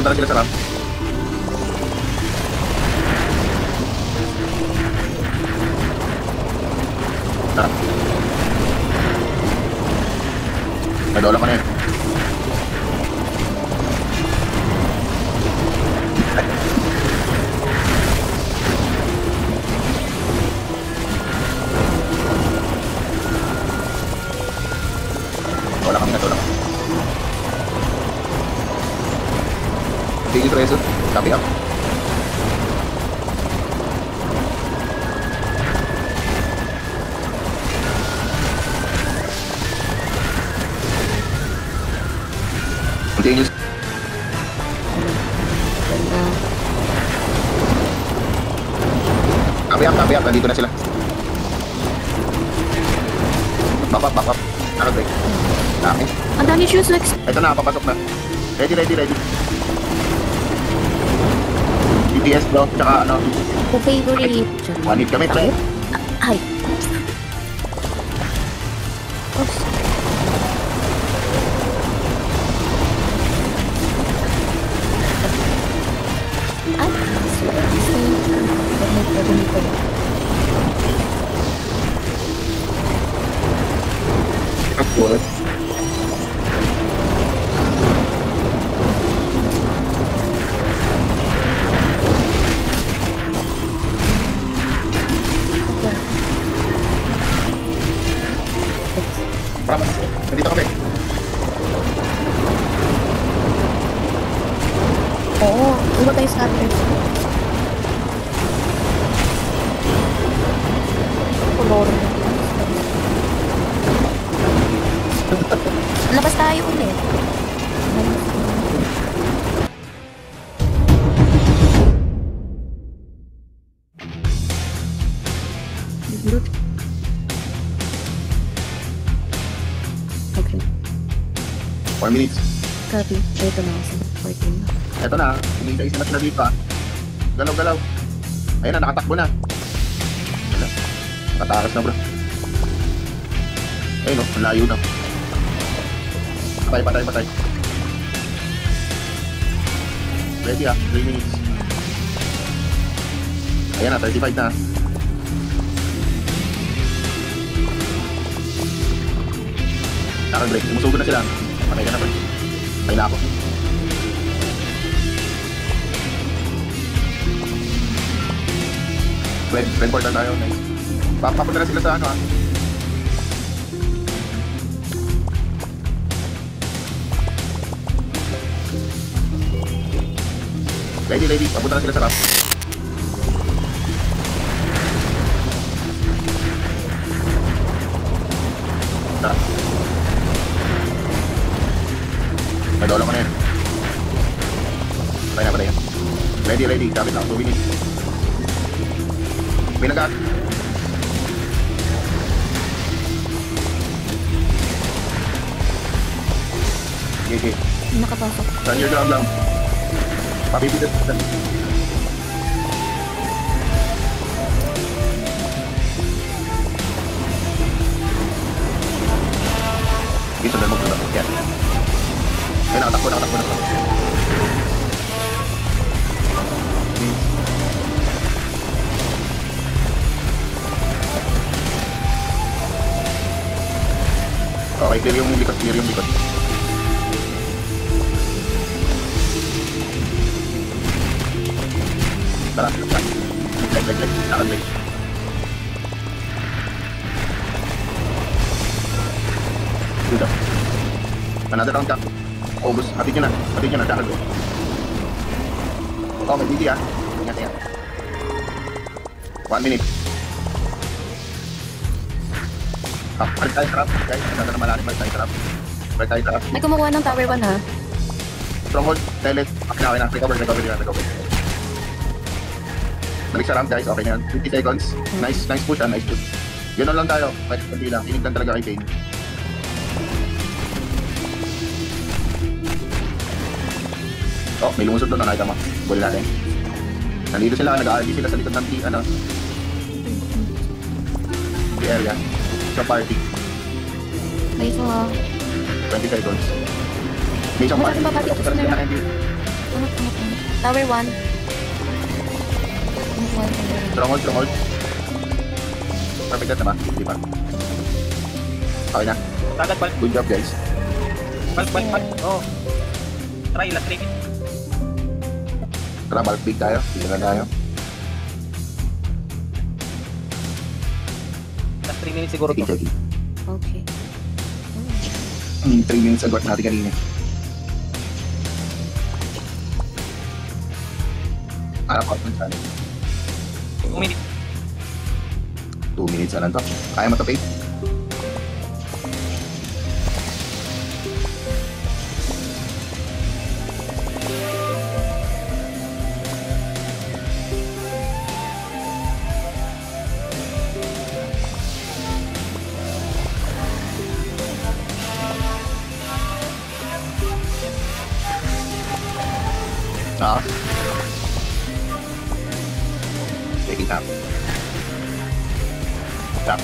Papunta na sila sa ramp. Tara. Nadola ka na yun. Nadola kami, nadola kami. Tigil Treso, copy up. Continuous. Copy up, nandito na sila. Back up. Ano break? Dami. Ang dami shoes, Lex. Ito na, papasok na. Ready. DPS bro, tsaka ano. Favorite. One hit kami, try. Ay. Oops. Ay, Bullet. Paramas, nandito kami. Oo, iba tayo sa atin. Color. Labas tayo ulit. Okay. 4 minutes. Copy. Ito na ako sa 14. Ito na, hinihintay na sila dito ah. Galaw. Ayun na, nakatakbo na. Wala. Nakatakas na bro. Ayun o, ang layo na. Patay. Ready ah, 3 minutes. Ayan na, 35 na. Nakag-break, umusugod na sila. Patay ka na bro. Patay na ako. Red portal tayo, nice. Papunta na sila sa ano ah. Ready, papunta na sila sa ramp. Tara. Nadola ko na yan. Patay na. Ready, kapit lang, 2 minutes. May nagat. Okay. Nakapasok. Stand your ground lang. Papipitas na. Dito na mag-tunak. Yan. Ay, nakatakbo na. Okay, clear yung likod. Tara. Like. Dito. Another round ka. Ubus, hatid nyo na, dakal. Oh, may DD ah. Ingat. 1 minute. Balik tayo trap, guys. Nasa na malalim, balik tayo trap. May kumukuha ng tower 1 ha. Stronghold, telet. Okay na. Recover. Balik sa ramp, guys. Okay na yan. 50 seconds. Nice push. Yun lang tayo. Pwede hindi lang. Tinig lang talaga kay Pain. Oh, may lumusot doon. Nakita mo. Buli natin. Nandito sila. Nag-RD sila sa likod ng the area. Sa party. May isa 20 seconds. May isang party. Angat. Tower 1. Stronghold. Perfect na ba? Di ba? Okay na. Agad balik. Good job, guys. Balik. Oh. Try, last 3 minutes. Tara, bulk big tayo. Tingnan na tayo. Last 3 minutes siguro to. Checking. Okay. 3 minutes agad natin kanina. Ano pa ito sana? 2 minutes. 2 minutes na lang to. Kaya matapay. Ah. Take it up. Tap.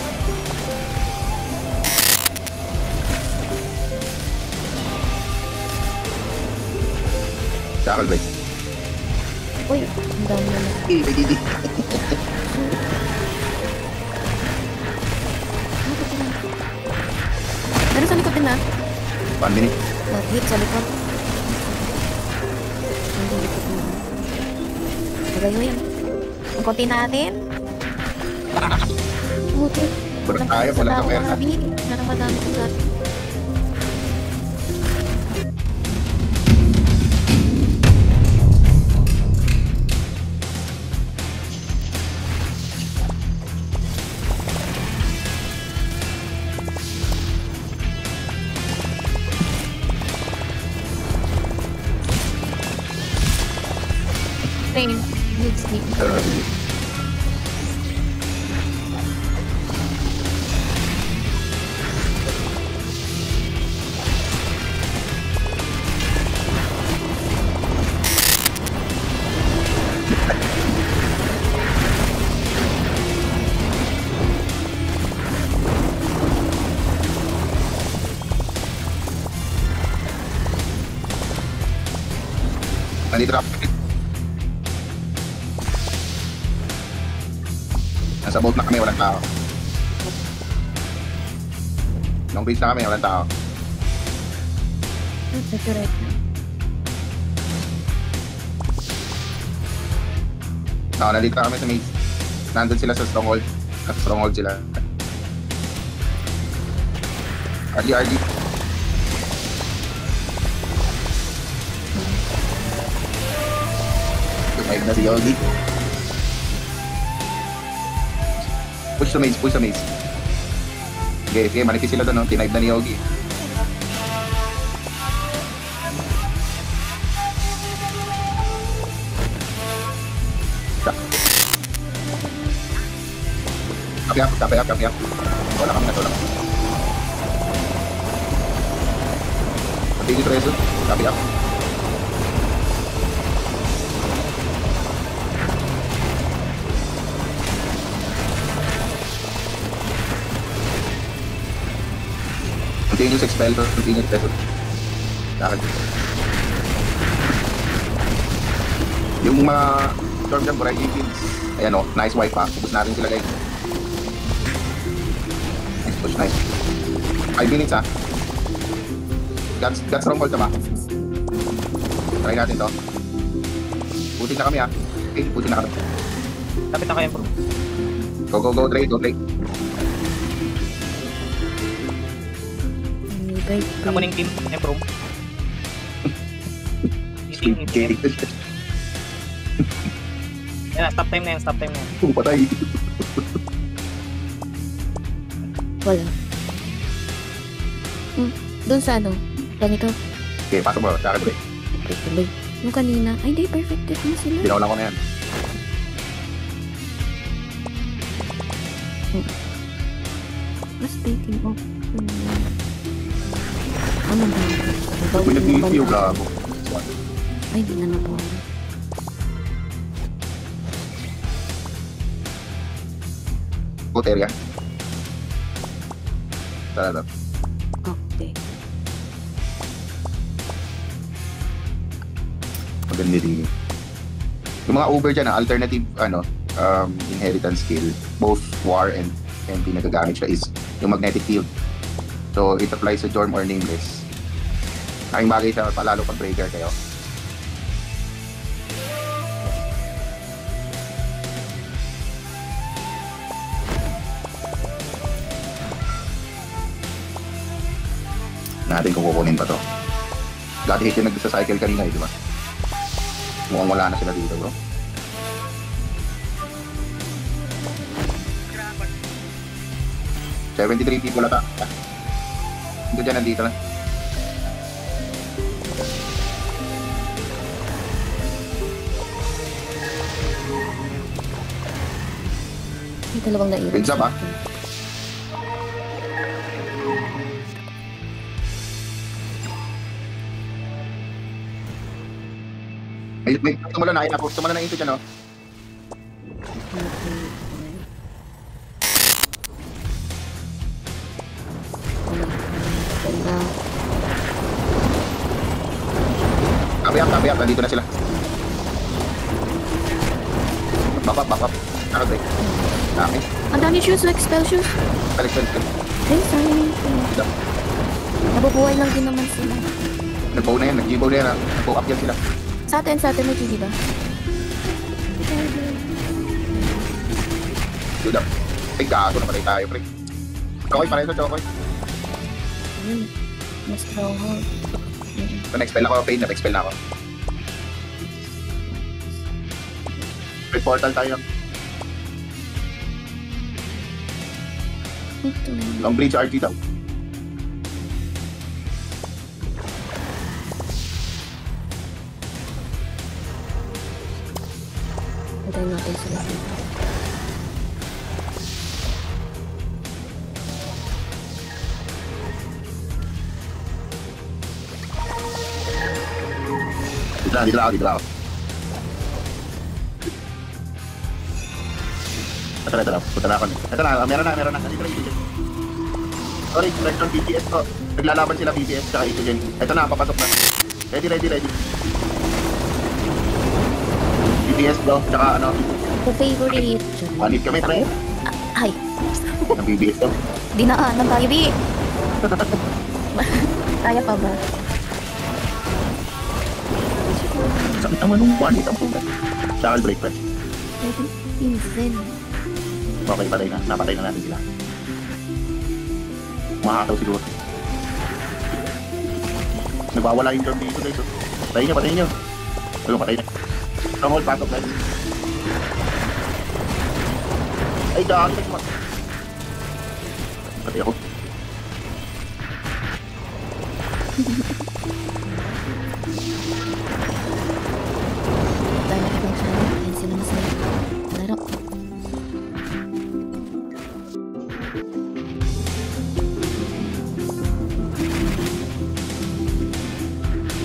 Shackle break. Uy, ang dami na. Hindi. Meron sa likod din na. 1 minute. Hit sa likod. Ang likod na. Magayo yan. Ang konti natin. Okay. Wala tayo, wala Sa tayong tao, pera. marami. Parang madami ko sa... Train. Good sleep. Nandito na. Nasa boat na kami, walang tao. Long base na kami, walang tao. Accurate na. Nandito na kami sa maze. Nandun sila sa stronghold. Nasa stronghold sila. RD. Tumayag na si Yogi. Push sa maze. Sige, manipis sila doon, no? Tinive na ni Yogi. Copy up. Wala kami. Continue preso. Copy up. Continuous expel, continuous preso. Lakad. Yung mga storm jump, right kills. Ayan o, nice wipe pa. Ubus natin sila guys. Nice push, nice. 5 minutes ha. God stronghold na ba? Try natin to. Putin na kami ha. Okay, putin na kami. Lapit na kayo, bro. Go, Drake. Ako ng team, improve. Okay. Yan, stop time na yan. Patay. Wala. Doon sa ano? Ganito. Okay, pasok mo. Saka break. Okay, tuloy. Yung kanina. Ay, di. Perfect hit na sila. Binawalan ko na yan. Mas taking off. Ano ba? Kung nag-i-feel ka mo. Ay, di na po. Boat area. Tara. Okay. Maganda din. Yung mga Uber dyan, alternative inheritance skill, both war and MP nagagamit siya is yung magnetic field. So it applies to Jorm or Nameless. Aking bagay siya palalo pag breaker kayo. Natin kung kukunin pa to. Dati hit yung nagsa-cycle kanina di ba? Mukhang wala na sila dito bro. $73 people ata. Ito dyan, nandito na. May dalawang naiwan. Heads up, ah. May tumula na, tumula na ito dyan, oh. Tabi up, nandito na sila. Back up. Nakabreak. Dami. Ang dami shoes, like spell shoes. Balik. Ay, sayang. Nabubuhay lang din naman sila. Nag-bow na yan, nag-G-bow na yan. Nag-bow up yan sila. Sa atin may GD ba? Dude up. Ay, gago na patay tayo, pre. Chokoy, pareho sa Chokoy. Mas stronghold. So, na-expel ako, pain, na-expel na ako. May portal tayo. Ito. Long bridge RT daw. Antayin natin sila. Dito lang ako. Ito na. Punta na ako. Ito na, meron na. Nandito na ito. Sorry, Director BTS to. Naglalaban sila BTS tsaka ito dyan. Ito na, papasok na. Ready. BTS bro, tsaka ano. The favorite. Manit kami, try. Ay. Ang BTS to. Dinaanan tayo, di. Kaya pa ba? Sakit naman nung one-hit ang puta. Tsaka break pa. Insane. Okay, patay na. Napatay na natin sila. Makakataw siguro. Nagwawala yung term dito guys. Patayin nyo. Ayun, patay na. Stronghold, pasok guys. Ay, dami na. Patay ako. Tayo na ibang channel. Ayan sila na sila. Laro.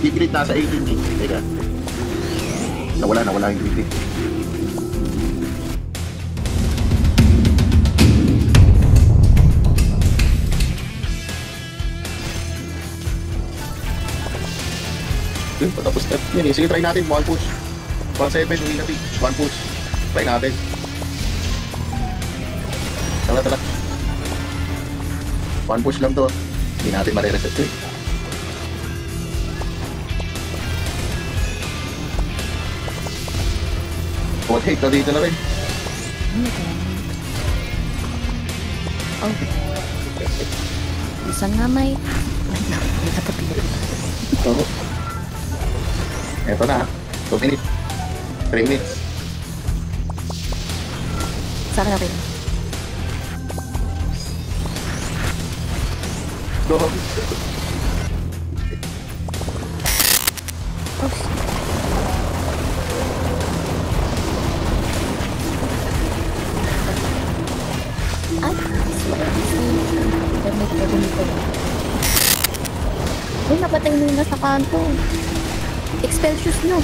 Grid nasa 18 eh. Teka. Nawala yung grid eh. Yun, patapos step. Yan eh. Sige, try natin. One push. 1-7, uwi natin. One push. Try natin. Tala. One push lang to. Hindi natin marireset to eh. Okay, ito dito na rin. Oh. Isang nga may... Oo. Eto na. 2 minutes. 3 minutes. Sa akin natin. Go. Oh, ay, uy, napatay mo na sa kanto. Expel shoes nyo.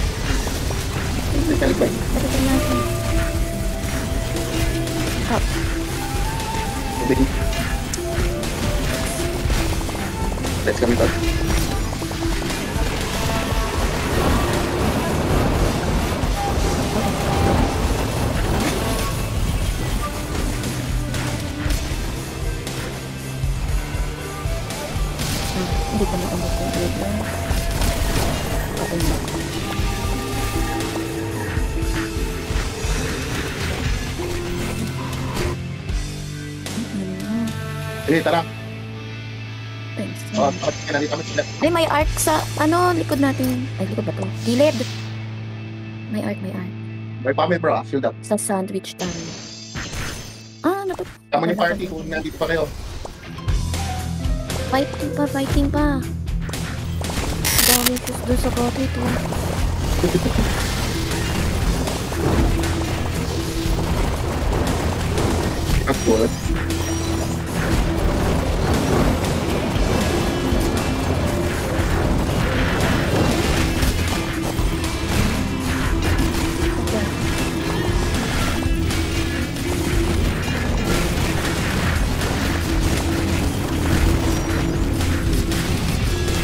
Kalipay. Napatay natin. Up. Okay. Let's come in. Hindi pa nakamot yung dito. Okay na. Sige, tara. Thanks. Nandito kami sila. Ay, may arc sa, likod natin. Ay, likod ba to? Gilid. May arc. May pamit bro, shield up. Sa sandwich tayo. Napag... Tama yung party kung nandito pa kayo. Fighting pa. Dami ko doon sa coffee to. That's good.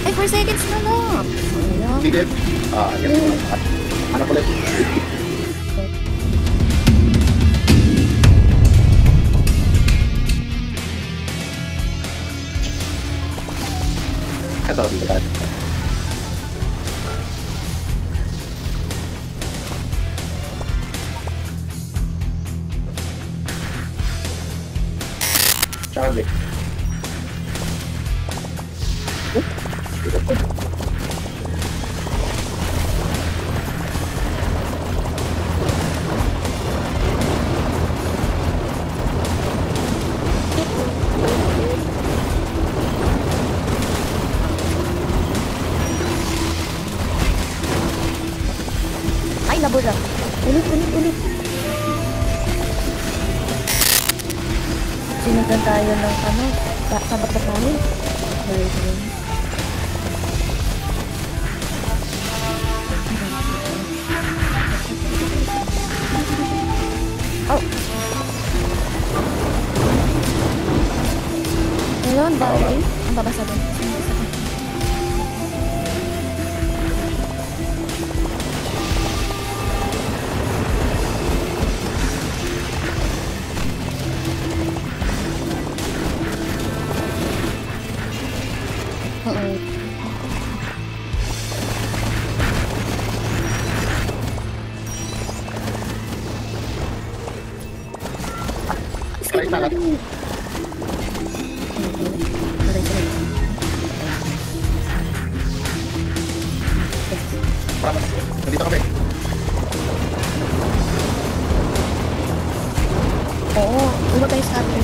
Ay, 4 seconds na lang. Ayan. Sige. Yan. Ano pala? Ito, dito. Charlie. Ay, nabula. Ulit. Sinundan tayo ng sabak na tayo. Right. Oh. Ayun, dahil. Ang babasa doon. Try na lang. Nandito kami. Oo, iba tayo sa atin.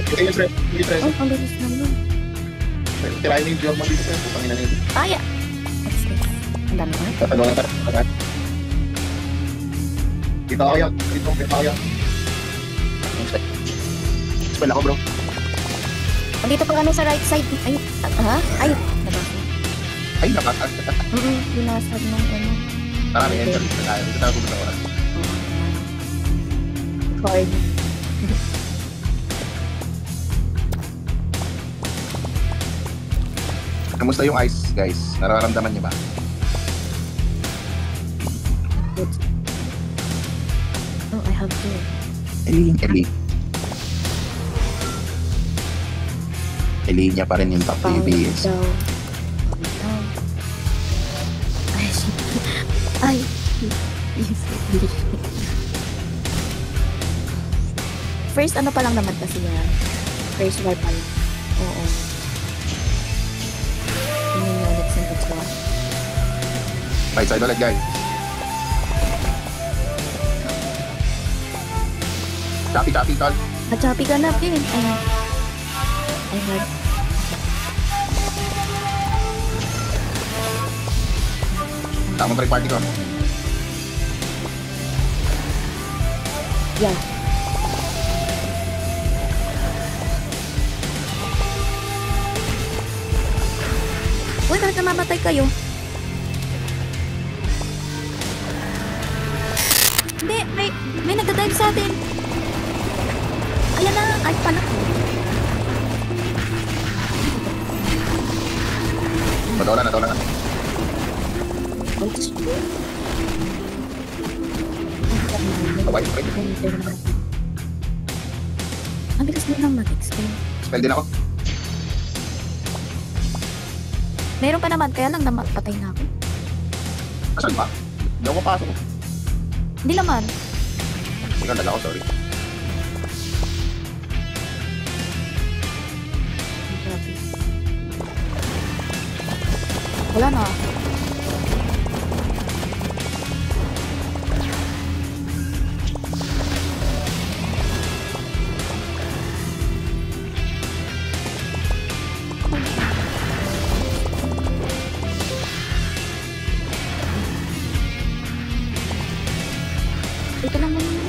Ito yung stress. Oh, ang bilis naman. Tirahin mo yung job mo dito. Putangin na nito. Kaya! Ang dami na. Tatanungan tayo. Dito ako yan. Dito ako yan. Spell ako bro. Dito pa kami sa right side. Ay, Ay, nabasa. Ay, nakataas. Binasag ng ano. Marami enter dito tayo. Dito tayo pumunta oras. Card. Kamusta yung ice, guys? Nararamdaman niyo ba? Good. Oh, I have to. Eli niya pa rin yung top ABS. Ay. First ano pa lang naman kasi yan. First war pa lang. Oo. Tingnan niyo ulit sa ito. Right side ulit, guys. Choppy, tol. Choppy ka na, Pin. I heard. Tamang break party ko. Yeah. Uy, bakit namamatay kayo? Hindi, may nagdadive sa atin. Ayan na, ay pala. Natawala na. Ouch. Kawai, okay. Ang bilis mo lang mag-explain. Spell din ako. Meron pa naman, kaya lang patay na ako. Asan ba? Hindi ako papasok. Hindi naman. Ikaw dala ako, sorry. Wala na. Ito lang muna.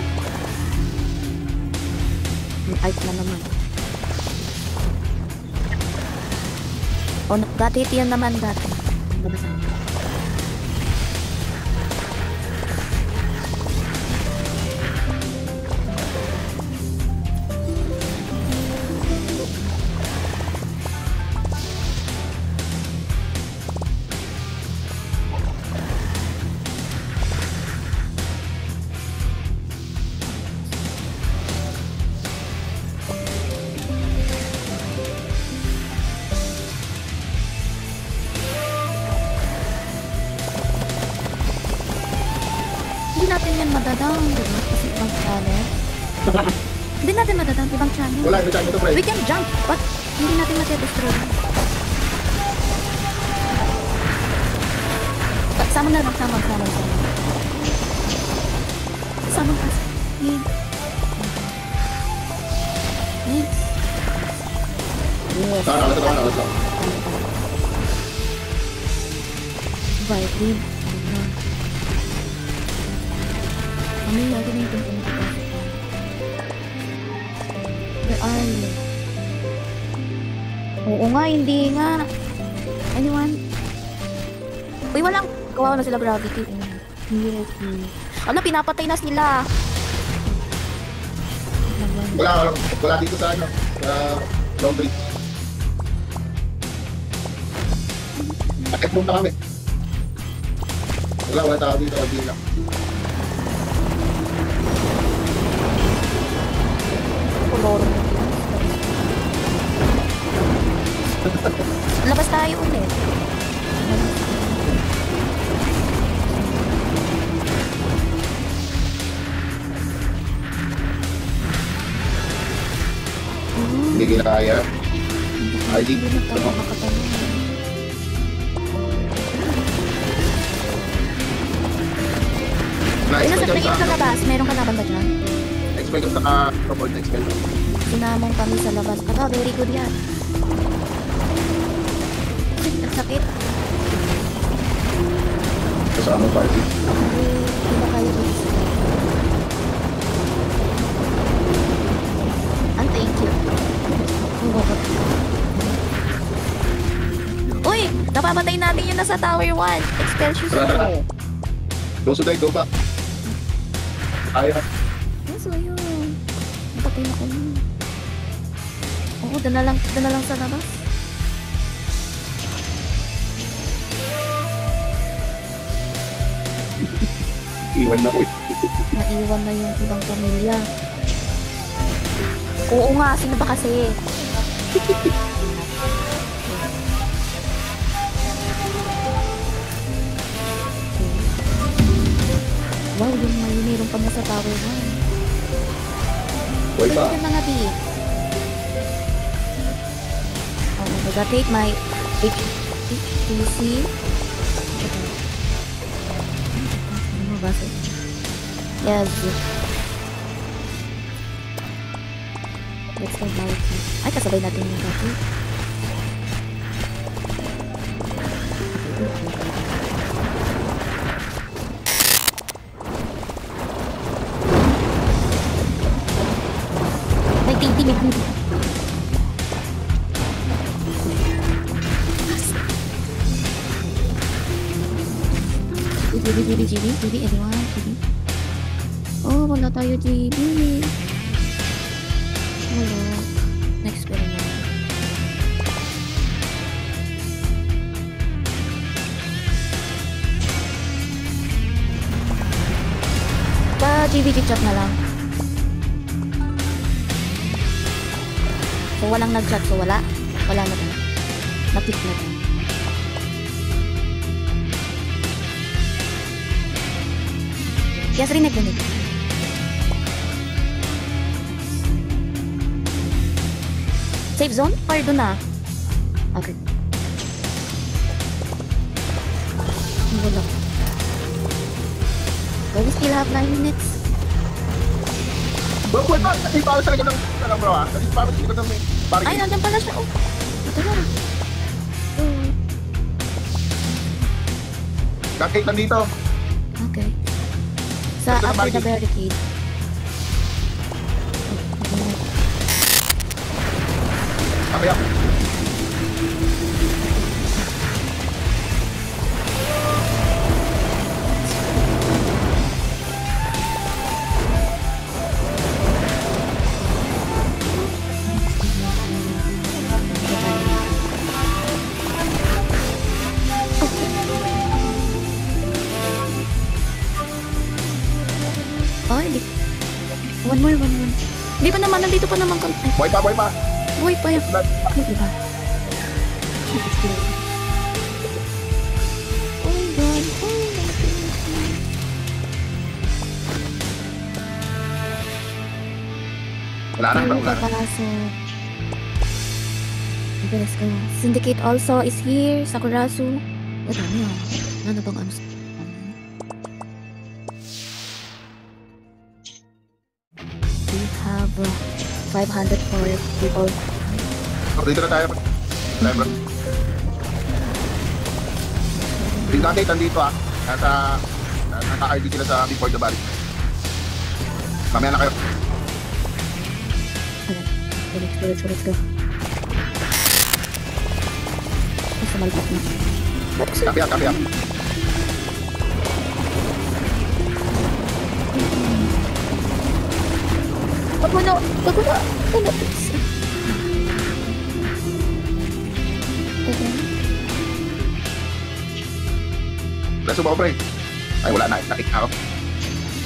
Ay, na naman. O, dati ito yan naman dati. Hindi natin yan madadang, di ba? Kasi ibang channel. Hindi natin madadang, ibang channel. Wala, may channel to, pre. We can jump, but hindi natin matidestroy. Sama na lang, sama. Sama ka. Next. Yes. Alas lang. Vibrate. Ano yung lagi na yung pinapasok? Where are you? Oo nga, hindi nga. Anyone? Uy, walang. Kawawa na sila gravity. Yes. Ano, pinapatay na sila. Wala dito sa ano, sa Long Bridge. Akit muna kami. Wala tao dito, hindi lang. Color. Labas tayo ulit. Hindi kinakaya. Ay, di. Hindi na tayo makatanong. Ay, nasa play sa labas. Meron ka na banda dyan? Expect ko sa robot expect. Sinamong kami sa labas. Aba, very good yan. Ang sakit. Kasama party. Hindi ba kayo dito? Ang thank you. Ang bobot. Uy! Napamatay natin yun nasa Tower 1. Expel shoes mo. Go Suday, go back. Ayaw. So yun. Napatay na ko yun. Oo, doon na lang sa labas. Iwan na ko. Naiwan na yung ibang pamilya. Oo nga, sino ba kasi? Wow, yung meron pa nga sa Tower 1. Boy pa. Pwede ka na nga, B. Oh my god, take my HTC. Ano ba ito? Yes. Let's go buy it. Ay, kasabay natin yung dati. Nagtitimid mo. GB, anyone? GB? Oh, wala tayo GB. Wala. Next pero na. GVG chat na lang. So, walang nag-chat. So, wala. Wala na rin. Napik na rin. Yes, rinig. Safe zone? Or doon na? Okay. Wala. So, we still have 9 minutes. Bro, wait pa! Kasi parang talaga ng... Alam bro Kasi parang talaga ng may... Ay, nandiyan pala siya. Oh. Ito na. Kakate nandito. Okay. Sa Ito na, after the barricade. barricade. Kami ako. Oh, hindi. One more. Hindi pa naman, nandito pa naman. Boy pa! Buhay pa yun. Diba? Oh my God. Wala na, bro. Wala na. Sakurasu. Okay, let's go. Syndicate also is here. Sakurasu. Wala na. Ano bang ano? We have 500 for people. Dito na tayo. Tayo, bro. Yung Kakate nandito naka-RD sila sa before the barricade. Mamaya na kayo. Okay, let's go. Mas malapit na. Copy up. Wag mo na. Please. Okay. Let's go, pre. Ay, wala na. Nakik na ako.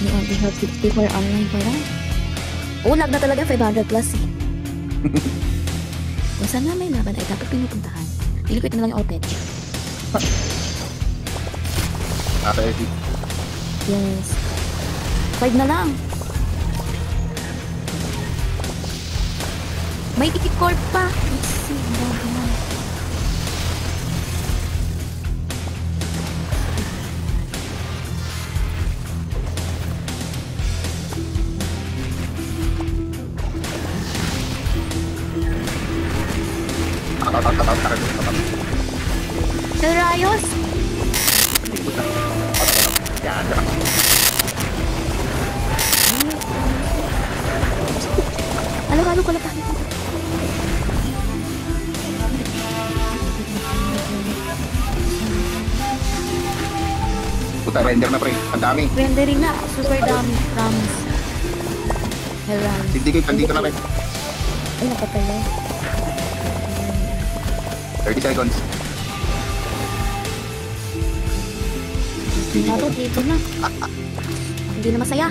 We only have 64 online pa lang. Oh, lag na talaga 500 plus eh. Kung saan na may laban ay dapat pinupuntahan. Hindi ko ito na lang yung open. Okay. Yes. 5 na lang. May ticket cord pa. Let's see. Grabe na. Sir Rayos? Yan. Halo ko na tayo. Puta, render na, pre. Ang dami. Rendering na. Super dami. Promise. Hello. Syndicate, nandito na, pre. Ay, nakatala. 30 seconds. Dito na. Hindi na masaya.